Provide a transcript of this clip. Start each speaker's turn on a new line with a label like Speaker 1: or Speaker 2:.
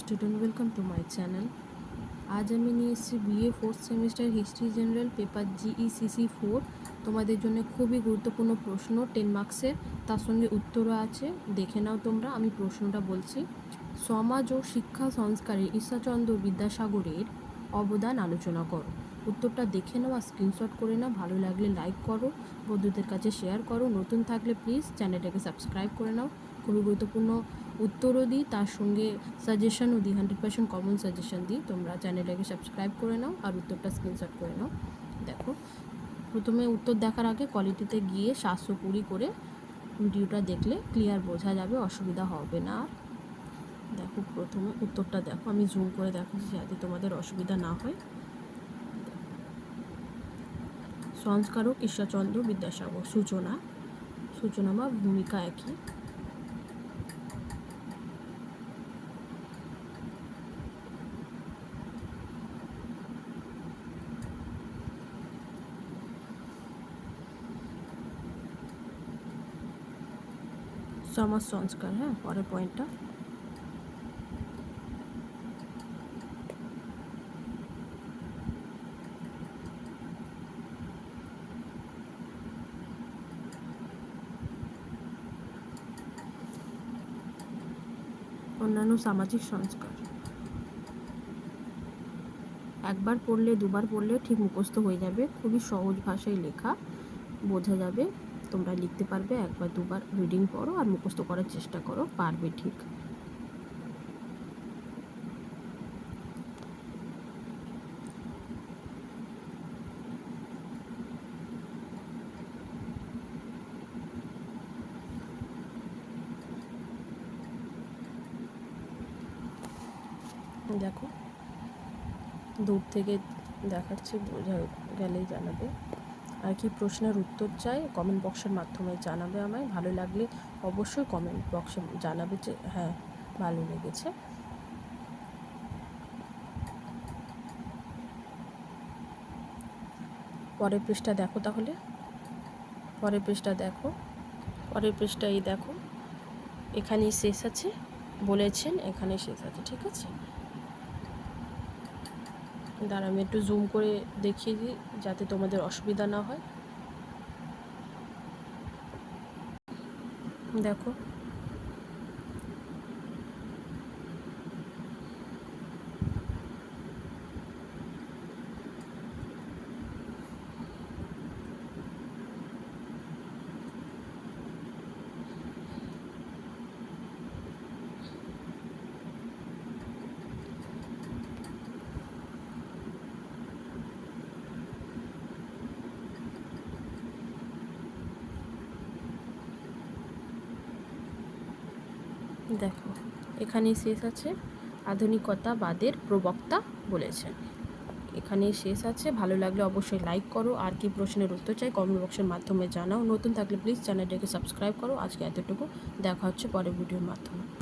Speaker 1: Student, welcome to my channel. আজ আমি নিয়ে এসেছি BA fourth semester history general paper GECC 4। তোমাদের জন্য খুবই গুরুত্বপূর্ণ প্রশ্ন, 10 মার্কসের, তার সঙ্গে উত্তরও আছে। দেখে নাও তোমরা। আমি প্রশ্নটা বলছি। সমাজ ও শিক্ষা সংস্কারে ঈশ্বরচন্দ্র বিদ্যাসাগরের অবদান আলোচনা করো। উত্তরটা দেখে নাও আর স্ক্রিনশট করে নাও। ভালো লাগলে লাইক করো, বন্ধুদের কাছে শেয়ার করো। নতুন থাকলে প্লিজ চ্যানেলটাকে সাবস্ক্রাইব করে নাও। খুবই গুরুত্বপূর্ণ উত্তরও দিই, তার সঙ্গে সাজেশনও দিই, 100% কমন সাজেশন দিই। তোমরা চ্যানেলটাকে সাবস্ক্রাইব করে নাও আর উত্তরটা স্ক্রিনশট করে নাও। দেখো, প্রথমে উত্তর দেখার আগে কোয়ালিটিতে গিয়ে 720 করে ভিডিওটা দেখলে ক্লিয়ার বোঝা যাবে, অসুবিধা হবে না। আর দেখো, প্রথমে উত্তরটা দেখো, আমি জুম করে দেখাচ্ছি যাতে তোমাদের অসুবিধা না হয়। সংস্কারক ঈশ্বরচন্দ্র বিদ্যাসাগর। সূচনা বা ভূমিকা একই। সমাজ সংস্কার। হ্যাঁ, পরের পয়েন্টটা অন্যান্য সামাজিক সংস্কার। একবার পড়লে দুবার পড়লে ঠিক মুখস্থ হয়ে যাবে। খুবই সহজ ভাষায় লেখা, বোঝা যাবে, তোমরা লিখতে পারবে। একবার দুবার রিডিং পড়ো আর মুখস্থ করার চেষ্টা করো, পারবে ঠিক। দেখো, দূর থেকে দেখাচ্ছি, বোঝা গেলেই জানাবে। আর কি প্রশ্নের উত্তর চাই কমেন্ট বক্সের মাধ্যমে জানাবে আমায়। ভালো লাগলে অবশ্যই কমেন্ট বক্সে জানাবে যে হ্যাঁ ভালো লেগেছে। পরের পৃষ্ঠা দেখো, তাহলে পরের পৃষ্ঠা দেখো। পরের পৃষ্ঠা এই দেখো, এখানেই শেষ আছে বলেছেন, এখানে শেষ আছে, ঠিক আছে। দাঁড়া, আমি একটু জুম করে দেখিয়ে দিই যাতে তোমাদের অসুবিধা না হয়। দেখো, দেখো এখানেই শেষ আছে। আধুনিকতাবাদের প্রবক্তা বলেছেন, এখানেই শেষ আছে। ভালো লাগলে অবশ্যই লাইক করো। আর কি প্রশ্নের উত্তর চাই কমেন্ট বক্সের মাধ্যমে জানাও। নতুন থাকলে প্লিজ চ্যানেলটাকে সাবস্ক্রাইব করো। আজকে এতটুকু, দেখা হচ্ছে পরের ভিডিওর মাধ্যমে।